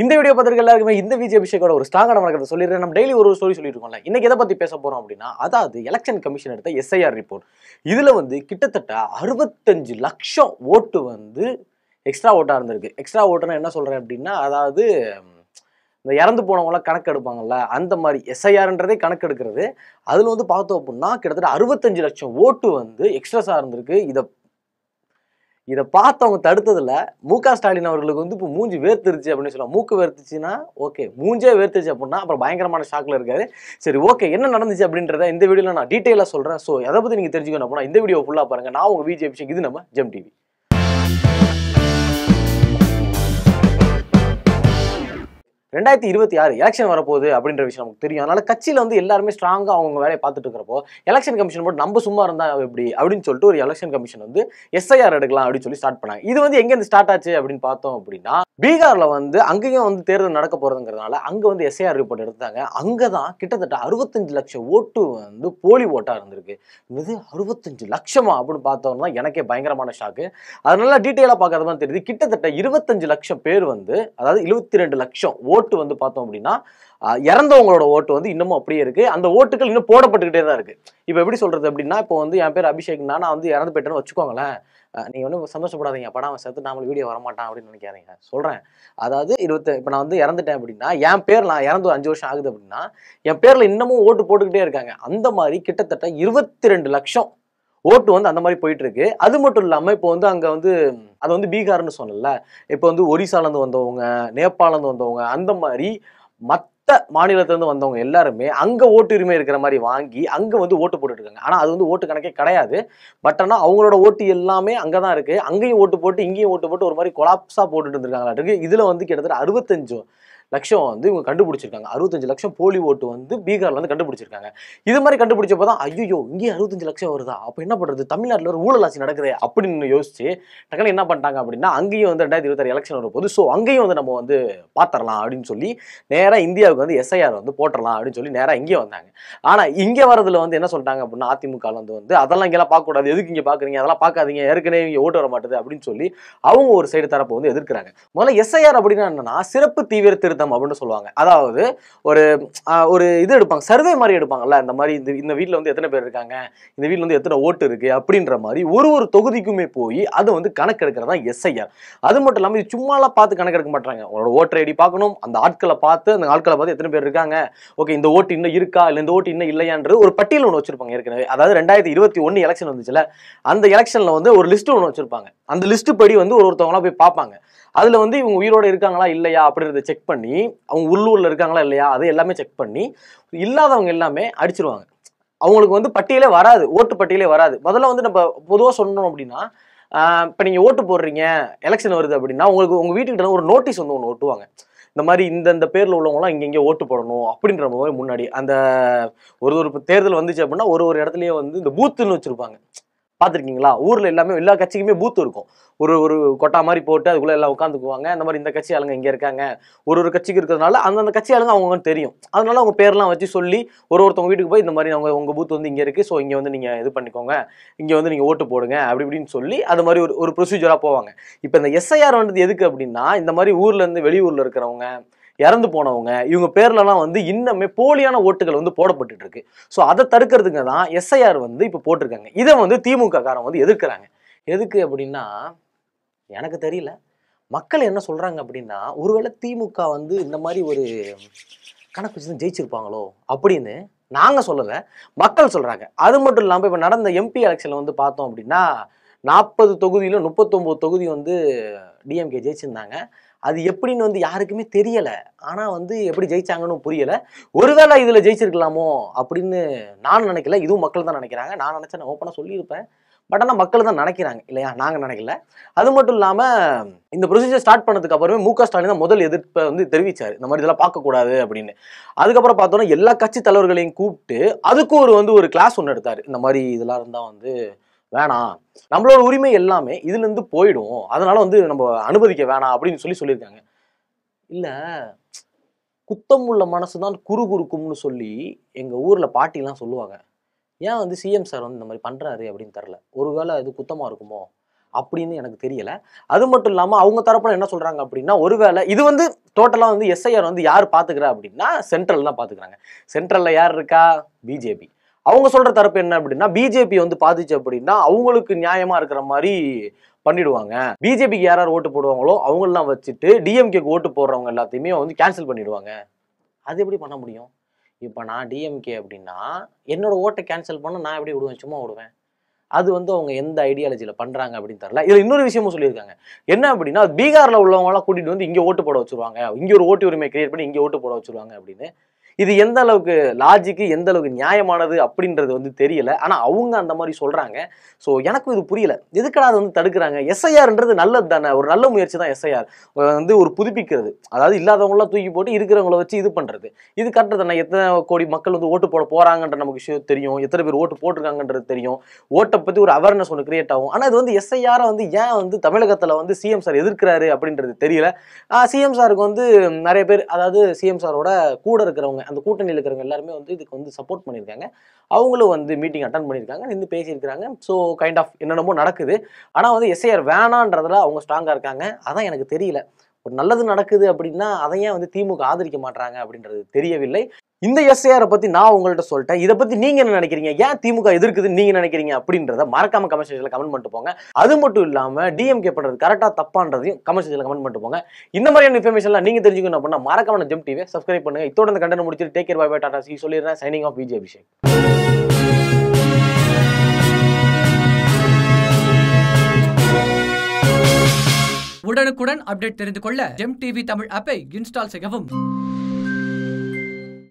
இந்த வீடியோ பார்த்துருக்க எல்லாருக்குமே இந்த விஜய் அபிஷேகோட ஒரு ஸ்ட்ராங்கான வணக்கத்தை சொல்லிடுறேன். நம்ம டெய்லி ஒரு ஸ்டோரி சொல்லிட்டு இருக்கோம்ல. இன்னைக்கு எதை பத்தி பேச போறோம் அப்படின்னா, அதாவது எலெக்ஷன் கமிஷன் எடுத்த எஸ்ஐஆர் ரிப்போர்ட். இதுல கிட்டத்தட்ட 65 லட்சம் ஓட்டு எக்ஸ்ட்ரா ஓட்டா இருந்திருக்கு. எக்ஸ்ட்ரா ஓட்டுனா என்ன சொல்றேன் அப்படின்னா, அதாவது இந்த இறந்து போனவங்களாம் கணக்கு எடுப்பாங்கல்ல, அந்த மாதிரி எஸ்ஐஆர்ன்றதே கணக்கு எடுக்கிறது. அதுல பார்த்தோம் அப்படின்னா கிட்டத்தட்ட 65 லட்சம் ஓட்டு எக்ஸ்ட்ரா இருந்திருக்கு. இதை பார்த்தவங்க தடுத்ததுல மு.க. ஸ்டாலின் அவர்களுக்கு இப்போ மூஞ்சி வேர்த்துருச்சு அப்படின்னு சொல்லலாம். மூக்கு வேர்த்துச்சுன்னா ஓகே, மூஞ்சே வேர்த்துச்சு அப்படின்னா அப்புறம் பயங்கரமான ஷாக்ல இருக்காரு. சரி ஓகே, என்ன நடந்துச்சு அப்படின்றத இந்த வீடியோல நான் டீட்டெயிலா சொல்றேன். ஸோ எதை பத்தி நீங்க தெரிஞ்சுக்கணும் அப்படின்னா இந்த வீடியோ ஃபுல்லா பாருங்க. நான் உங்க விஜய் அபிஷேக், இது நம்ம ஜெம் டிவி. 2026 எலெக்ஷன் வரப்போகுது அப்படின்ற விஷயம் நமக்கு தெரியும். அதனால கட்சியில எல்லாருமே ஸ்ட்ராங்கா அவங்க வேலையை பார்த்துட்டு இருக்கிறப்போ எலெக்ஷன் கமிஷன் போட்டு நம்ம சும்மா இருந்தா எப்படி அப்படின்னு சொல்லிட்டு ஒரு எலெக்ஷன் கமிஷன் எஸ்ஐஆர் எடுக்கலாம் அப்படின்னு சொல்லி ஸ்டார்ட் பண்ணாங்க. இது எங்க இருந்து ஸ்டார்ட் ஆச்சு அப்படின்னு பார்த்தோம் அப்படின்னா, பீகார்ல அங்கேயும் தேர்தல் நடக்க போறதுங்கிறதுனால அங்க எஸ்ஐஆர் ரிப்போர்ட் எடுத்தாங்க. அங்கதான் கிட்டத்தட்ட 65 லட்சம் ஓட்டு போலி ஓட்டா இருந்திருக்கு. இது 65 லட்சமா அப்படின்னு பார்த்தோம்னா எனக்கே பயங்கரமான ஷாக்கு. அதனால டீட்டெயிலா பார்க்காத மாதிரி தெரியுது. கிட்டத்தட்ட 25 லட்சம் பேர் அதாவது 22 லட்சம் ஓட்டு பார்த்தோம் அப்படின்னா இறந்தவங்களோட ஓட்டு இன்னமும் அப்படியே இருக்கு. அந்த ஓட்டுகள் இன்னும் போடப்பட்டுக்கிட்டே தான் இருக்கு. இப்ப எப்படி சொல்றது அப்படின்னா, இப்போ என் பேர் அபிஷேக்னா நான் இறந்து போயிட்டேன்னு வச்சுக்கோங்களேன். நீங்க ஒன்றும் சந்தோஷப்படாதீங்க, படம் அவன் செத்து நாமளும் வீடியோ வரமாட்டான் அப்படின்னு நினைக்காதீங்க. சொல்றேன், அதாவது இப்போ நான் இறந்துட்டேன் அப்படின்னா என் பேர், நான் இறந்து 5 வருஷம் ஆகுது அப்படின்னா என் பேர்ல இன்னமும் ஓட்டு போட்டுக்கிட்டே இருக்காங்க. அந்த மாதிரி கிட்டத்தட்ட 22 லட்சம் ஓட்டு அந்த மாதிரி போயிட்டு இருக்கு. அது மட்டும் இல்லாம இப்போ அங்க அது பீகார்னு சொன்னல, இப்போ ஒரிசால இருந்து வந்தவங்க, நேபாள இருந்து வந்தவங்க, அந்த மாதிரி மத்த மாநிலத்துல இருந்து வந்தவங்க எல்லாருமே அங்க ஓட்டு உரிமை இருக்கிற மாதிரி வாங்கி அங்க ஓட்டு போட்டுட்டு இருக்காங்க. ஆனா அது ஓட்டு கணக்கே கிடையாது. பட் ஆனா அவங்களோட ஓட்டு எல்லாமே அங்கதான் இருக்கு. அங்கேயும் ஓட்டு போட்டு இங்கேயும் ஓட்டு போட்டு ஒரு மாதிரி கொலாப்ஸா போட்டுட்டு இருந்திருக்காங்க. இதுல கிட்டத்தட்ட 65 லட்சம் இவங்க கண்டுபிடிச்சிருக்காங்க. 65 லட்சம் போலி ஓட்டு பீகார்ல கண்டுபிடிச்சிருக்காங்க. இது மாதிரி கண்டுபிடிச்சப்பதான் ஐயோ, இங்கே 65 லட்சம் வருதா, அப்ப என்ன பண்றது, தமிழ்நாட்டுல ஒரு ஊழல் ஆட்சி நடக்குது அப்படின்னு யோசிச்சு டக்குனு என்ன பண்ணிட்டாங்க அப்படின்னா, அங்கேயும் 2026 எலெக்ஷன் வரும்போது ஸோ அங்கேயும் நம்ம பாத்திரலாம் அப்படின்னு சொல்லி நேரா இந்தியாவுக்கு எஸ்ஐஆர் போட்டுடலாம் அப்படின்னு சொல்லி நேரா இங்கே வந்தாங்க. ஆனா இங்க வரதுல என்ன சொல்லிட்டாங்க அப்படின்னா, அதிமுக அதெல்லாம் இங்கெல்லாம் பார்க்க கூடாது, எதுக்கு இங்க பாக்குறீங்க, அதெல்லாம் பார்க்காதீங்க, ஏற்கனவே இங்க ஓட்டு வர மாட்டேது அப்படின்னு சொல்லி அவங்க ஒரு சைடு தரப்பு எதிர்க்கிறாங்க. முதல்ல எஸ்ஐஆர் அப்படின்னா என்னன்னா, சிறப்பு தீவிர திருத்தம் அப்படின்னு சொல்லுவாங்க. அதாவது ஒரு இது எடுப்பாங்க, சர்வே மாதிரி எடுப்பாங்கல்ல. இந்த மாதிரி இந்த வீட்ல எத்தனை பேர் இருக்காங்க, இந்த வீட்ல எத்தனை ஓட்டு இருக்கு அப்படின்ற மாதிரி ஒரு தொகுதிக்குமே போய் அது கணக்கு எடுக்கிறதா எஸ்ஐஆர். அது மட்டும் இல்லாம இது சும்மாலாம் பார்த்து கணக்கு எடுக்க மாட்டாங்க. உங்களோட ஓட்டர் ஐடி பார்க்கணும், அந்த ஆட்களை பார்த்து எத்தனை பேர் இருக்காங்க, ஓகே இந்த ஓட்டு இன்னும் இருக்கா இல்ல இந்த ஓட்டு இன்னும் இல்லையான்ற ஒரு பட்டியல் ஒன்று வச்சிருப்பாங்க. ஏற்கனவே அதாவது 2021 எலெக்ஷன் வந்துச்சுல, அந்த எலெக்ஷன்ல ஒரு லிஸ்ட் ஒன்று வச்சிருப்பாங்க. அந்த லிஸ்ட் படி ஒருத்தவங்களா போய் பார்ப்பாங்க. அதுல இவங்க உயிரோட இருக்காங்களா இல்லையா அப்படின்றத செக் பண்ணி, அவங்க உள்ளூர்ல இருக்காங்களா இல்லையா அது எல்லாமே செக் பண்ணி, இல்லாதவங்க எல்லாமே அடிச்சிருவாங்க. அவங்களுக்கு பட்டியலே வராது, ஓட்டு பட்டியலே வராது. முதல்ல நம்ம பொதுவா சொல்லணும் அப்படின்னா, இப்ப நீங்க ஓட்டு போடுறீங்க, எலெக்ஷன் வருது அப்படின்னா உங்களுக்கு உங்க வீட்டுக்கிட்ட ஒரு நோட்டீஸ் ஒன்று ஒட்டுவாங்க. இந்த மாதிரி இந்த பேர்ல உள்ளவங்களாம் இங்க ஓட்டு போடணும் அப்படின்ற மாதிரி. முன்னாடி அந்த ஒரு தேர்தல் வந்துச்சு அப்படின்னா ஒரு இடத்துலயே இந்த பூத்துன்னு வச்சிருப்பாங்க. பார்த்துருக்கீங்களா? ஊர்ல எல்லாமே எல்லா கட்சிக்குமே பூத் இருக்கும். ஒரு கொட்டா மாதிரி போட்டு அதுக்குள்ள எல்லாம் உட்காந்துக்குவாங்க. அந்த மாதிரி இந்த கட்சி ஆளுங்க இங்க இருக்காங்க, ஒரு கட்சிக்கு இருக்கிறதுனால அந்தந்த கட்சி ஆளுங்க அவங்க தெரியும். அதனால அவங்க பேர்லாம் வச்சு சொல்லி ஒருத்தவங்க வீட்டுக்கு போய் இந்த மாதிரி உங்க பூத் இங்க இருக்கு, ஸோ இங்க நீங்க இது பண்ணிக்கோங்க, இங்க நீங்க ஓட்டு போடுங்க அப்படி இப்படின்னு சொல்லி அது மாதிரி ஒரு ப்ரொசீஜரா போவாங்க. இப்போ இந்த எஸ்ஐஆர் எதுக்கு அப்படின்னா, இந்த மாதிரி ஊர்ல இருந்து வெளியூர்ல இருக்கிறவங்க, இறந்து போனவங்க, இவங்க பேர்லாம் இன்னுமே போலியான ஓட்டுகள் போடப்பட்டு இருக்கு. ஸோ அதை தடுக்கிறதுக்கு தான் எஸ்ஐஆர் இப்ப போட்டிருக்காங்க. இதை திமுக காரங்க எதிர்க்கிறாங்க. எதுக்கு அப்படின்னா எனக்கு தெரியல. மக்கள் என்ன சொல்றாங்க அப்படின்னா, ஒருவேளை திமுக இந்த மாதிரி ஒரு கணக்கு வச்சு ஜெயிச்சிருப்பாங்களோ அப்படின்னு நாங்க சொல்லல, மக்கள் சொல்றாங்க. அது மட்டும் இல்லாம இப்ப நடந்த எம்பி எலெக்ஷன்ல பார்த்தோம் அப்படின்னா 40 தொகுதியில 39 தொகுதி டிஎம்கே ஜெயிச்சிருந்தாங்க. அது எப்படின்னு யாருக்குமே தெரியல. ஆனா எப்படி ஜெயிச்சாங்கன்னு புரியல. ஒருவேளை இதுல ஜெயிச்சிருக்கலாமோ அப்படின்னு நான் நினைக்கல. இதுவும் மக்கள் தான் நினைக்கிறாங்க. நான் நினைச்சா நான் ஓப்பனா சொல்லியிருப்பேன். பட் ஆனா மக்கள் தான் நினைக்கிறாங்க இல்லையா, நாங்க நினைக்கல. அது மட்டும் இல்லாம இந்த ப்ரொசீஜர் ஸ்டார்ட் பண்ணதுக்கு அப்புறமே மு.க. ஸ்டாலின் தான் முதல் எதிர்ப்பை தெரிவிச்சாரு, இந்த மாதிரி இதெல்லாம் பார்க்க கூடாது அப்படின்னு. அதுக்கப்புறம் பார்த்தோம்னா எல்லா கட்சி தலைவர்களையும் கூப்பிட்டு அதுக்கு ஒரு கிளாஸ் ஒன்று எடுத்தாரு. இந்த மாதிரி இதெல்லாம் இருந்தா வேணாம், நம்மளோட உரிமை எல்லாமே இதுல இருந்து போயிடும், அதனால நம்ம அனுமதிக்க வேணாம் அப்படின்னு சொல்லியிருக்காங்க. இல்ல, குத்தம் உள்ள மனசுதான் குறுகுறுக்கும்னு சொல்லி எங்க ஊர்ல பாட்டி எல்லாம் சொல்லுவாங்க. ஏன் சிஎம் சார் இந்த மாதிரி பண்றாரு அப்படின்னு தெரியல. ஒருவேளை இது குத்தமா இருக்குமோ அப்படின்னு எனக்கு தெரியல. அது மட்டும் இல்லாம அவங்க தரப்புல என்ன சொல்றாங்க அப்படின்னா, ஒருவேளை இது வந்து டோட்டலா வந்து எஸ்ஐஆர் வந்து யார் பாத்துக்கிறா அப்படின்னா சென்ட்ரல் தான் பாத்துக்கிறாங்க. சென்ட்ரல்ல யார் இருக்கா? பிஜேபி. அவங்க சொல்ற தரப்பு என்ன அப்படின்னா, பிஜேபி வந்து பாதிச்சு அப்படின்னா அவங்களுக்கு நியாயமா இருக்கிற மாதிரி பண்ணிடுவாங்க. பிஜேபிக்கு யார் யார் ஓட்டு போடுவாங்களோ அவங்களெல்லாம் வச்சுட்டு டிஎம்கேக்கு ஓட்டு போடுறவங்க எல்லாத்தையுமே வந்து கேன்சல் பண்ணிடுவாங்க. அது எப்படி பண்ண முடியும்? இப்ப நான் டிஎம்கே அப்படின்னா என்னோட ஓட்டை கேன்சல் பண்ண நான் எப்படி விடுவேன்? சும்மா விடுவேன். அது வந்து அவங்க எந்த ஐடியாலஜில பண்றாங்க அப்படின்னு தெரியல. இதுல இன்னொரு விஷயமும் சொல்லியிருக்காங்க. என்ன அப்படின்னா, பீகார்ல உள்ளவங்க எல்லாம் கூட்டிட்டு வந்து இங்க ஓட்டு போட வச்சிருவாங்க. இங்க ஒரு ஓட்டு உரிமை கிரியேட் பண்ணி இங்க ஓட்டு போட வச்சிருவாங்க அப்படின்னு. இது எந்த அளவுக்கு லாஜிக்கு, எந்த அளவுக்கு நியாயமானது அப்படின்றது வந்து தெரியல. ஆனா அவங்க அந்த மாதிரி சொல்றாங்க. ஸோ எனக்கும் இது புரியல. எதுக்குடா அது வந்து தடுக்கிறாங்க? எஸ்ஐஆர்ன்றது நல்லது தானே. ஒரு நல்ல முயற்சி தான் எஸ்ஐஆர். வந்து ஒரு புதுப்பிக்கிறது. அதாவது இல்லாதவங்களாம் தூக்கி போட்டு இருக்கிறவங்கள வச்சு இது பண்றது. இது கரெக்ட் தானே. எத்தனை கோடி மக்கள் வந்து ஓட்டு போட போறாங்கன்ற நமக்கு விஷயம் தெரியும். எத்தனை பேர் ஓட்டு போட்டிருக்காங்கன்றது தெரியும். ஓட்டை பத்தி ஒரு அவேர்னஸ் ஒன்று கிரியேட் ஆகும். ஆனா இது வந்து எஸ்ஐஆரை வந்து ஏன் வந்து தமிழகத்துல வந்து சிஎம் சார் எதிர்க்கிறாரு அப்படின்றது தெரியல. சிஎம் சாருக்கு வந்து நிறைய பேர், அதாவது சிஎம் சாரோட கூட இருக்கிறவங்க, அந்த கூட்டணியில் இருக்கிறவங்க எல்லாருமே வந்து இதுக்கு வந்து சப்போர்ட் பண்ணியிருக்காங்க. அவங்களும் வந்து மீட்டிங் அட்டன் பண்ணியிருக்காங்க, நின்று பேசியிருக்காங்க. ஸோ கைண்ட் ஆஃப் என்னென்னமோ நடக்குது. ஆனால் வந்து எஸ்ஐஆர் வேணான்றதுல அவங்க ஸ்ட்ராங்காக இருக்காங்க. அதான் எனக்கு தெரியல. ஒரு நல்லது நடக்குது அப்படின்னா அதை ஏன் வந்து திமுக ஆதரிக்க மாட்டாங்க அப்படின்றது தெரியவில்லை. இந்த எஸ்ஐஆரை பத்தி நான் உங்கள்கிட்ட சொல்லிட்டேன். இதை பத்தி நீங்க என்ன நினைக்கிறீங்க? ஏன் திமுக எதிர்க்குதுன்னு நீங்க நினைக்கிறீங்க அப்படின்றத மறக்காம கமெண்ட் செக்ஷன்ல கமெண்ட் பண்ணிட்டு போங்க. அது மட்டும் இல்லாம டிஎம்கே பண்றது கரெக்டா தப்பான்றதையும் கமெண்ட் செக்ஷன்ல கமெண்ட் பண்ணிட்டு போங்க. இந்த மாதிரியான இன்ஃபர்மேஷன்லாம் நீங்க தெரிஞ்சுக்கணும் அப்படின்னா மறக்காம ஜெம் டிவியை சப்ஸ்கிரைப் பண்ணுங்க. இதோட இந்த கண்டென்ட் முடிச்சிட்டு take care, bye bye, tata, சி சொல்லிடுறேன். Signing off Vijay Abhishek. உடனுக்குடன் அப்டேட் தெரிந்து கொள்ள ஜெம் டிவி தமிழ் ஆப்பை இன்ஸ்டால் செய்யவும்.